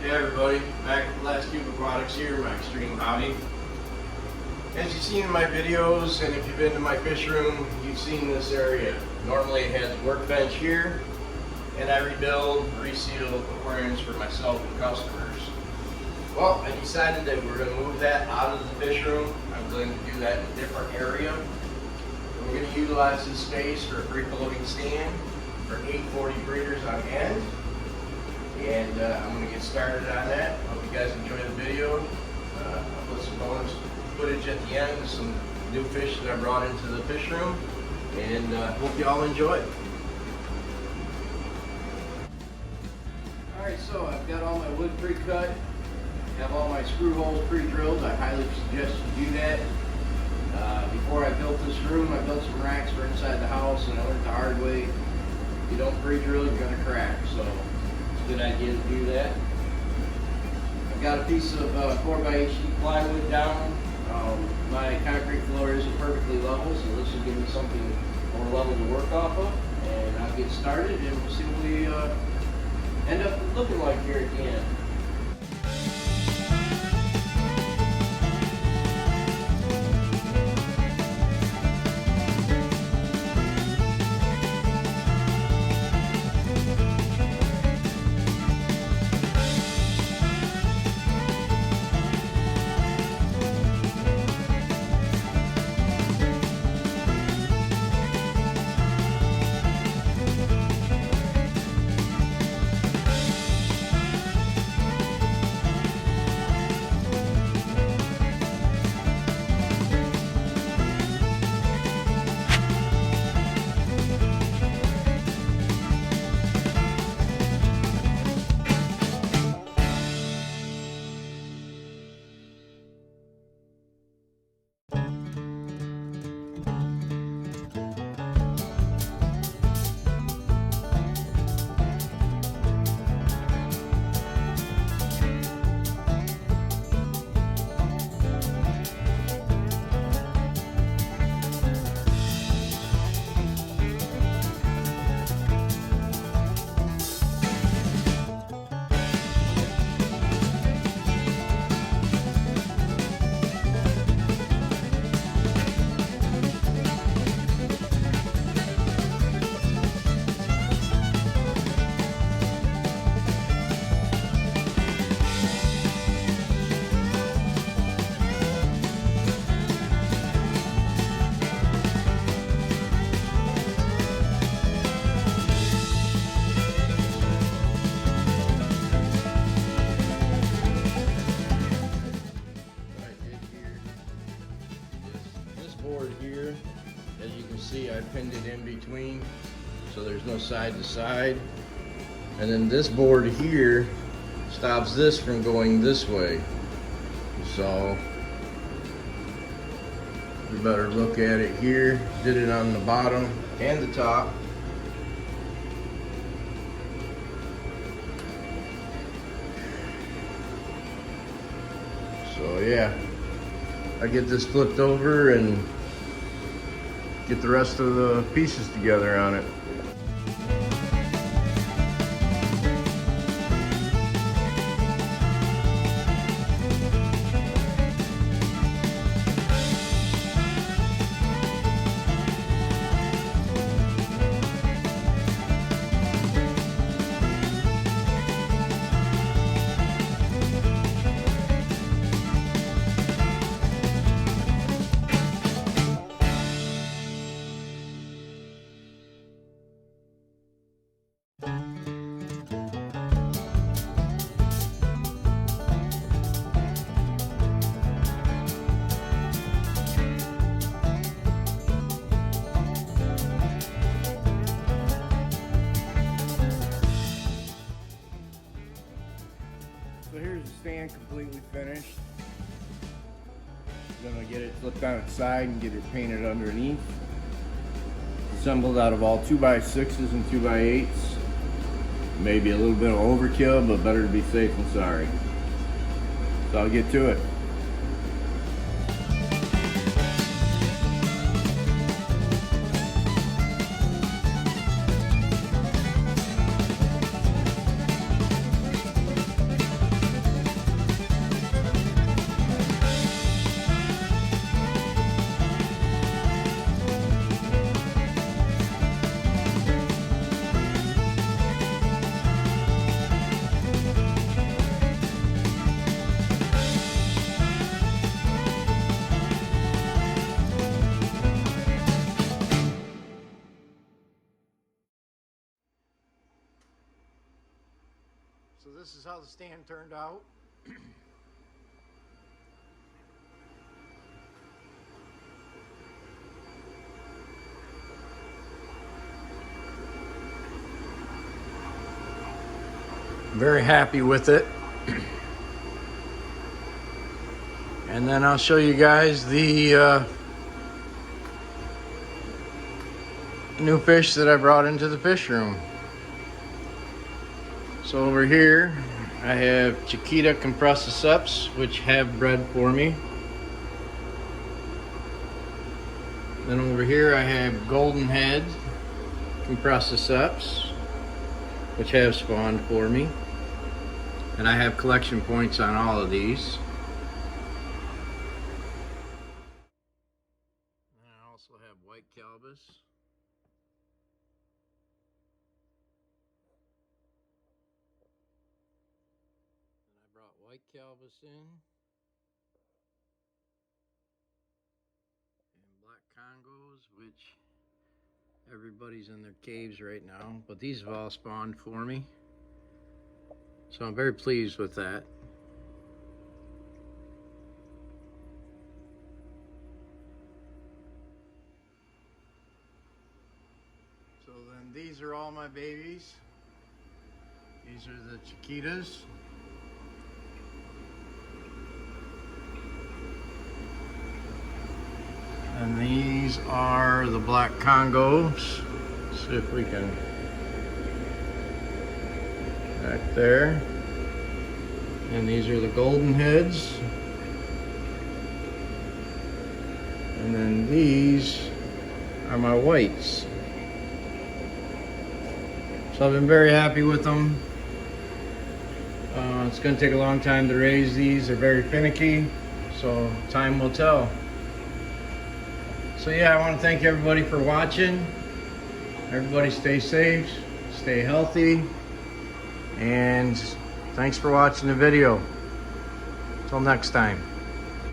Hey everybody, back with the last Cube Aquatics here, my extreme hobby. As you've seen in my videos, and if you've been to my fish room, you've seen this area. Normally it has a workbench here, and I rebuild, reseal aquariums for myself and customers. Well, I decided that we're going to move that out of the fish room. I'm going to do that in a different area. And we're going to utilize this space for a free floating stand for 840 breeders on end. And I'm going to get started on that. Hope you guys enjoy the video. I'll put some bonus footage at the end of some new fish that I brought into the fish room. And hope you all enjoy it. Alright, so I've got all my wood pre-cut. Have all my screw holes pre-drilled. I highly suggest you do that. Before I built this room, I built some racks for inside the house, and I learned the hard way. If you don't pre-drill, you're going to crack. So good idea to do that. I've got a piece of 4x8 sheet plywood down. My concrete floor isn't perfectly level, so this will give me something more level to work off of. And I'll get started and we'll see what we end up looking like here at the end. Here, as you can see, I pinned it in between so there's no side to side, and then this board here stops this from going this way, so you better look at it here. Did it on the bottom and the top. So yeah, I get this flipped over and get the rest of the pieces together on it. So here's the stand completely finished. I'm gonna get it flipped on its side and get it painted underneath. Assembled out of all 2x6s and 2x8s. Maybe a little bit of overkill, but better to be safe than sorry. So I'll get to it. So this is how the stand turned out. Very happy with it. And then I'll show you guys the new fish that I brought into the fish room. So over here I have Chiquita Compressiceps, which have bred for me. Then over here I have Golden Head Compressiceps, which have spawned for me. And I have collection points on all of these. And I also have White Calbus. And I brought White Calbus in. And Black Congos, which everybody's in their caves right now. But these have all spawned for me. So I'm very pleased with that. So then these are all my babies. These are the Chiquitas. And these are the Black Congos. Let's see if we can, back there. And these are the Golden Heads. And then these are my whites. So I've been very happy with them. It's going to take a long time to raise these. They're very finicky, so time will tell. So yeah, I want to thank everybody for watching. Everybody stay safe, stay healthy, and thanks for watching the video. Till next time.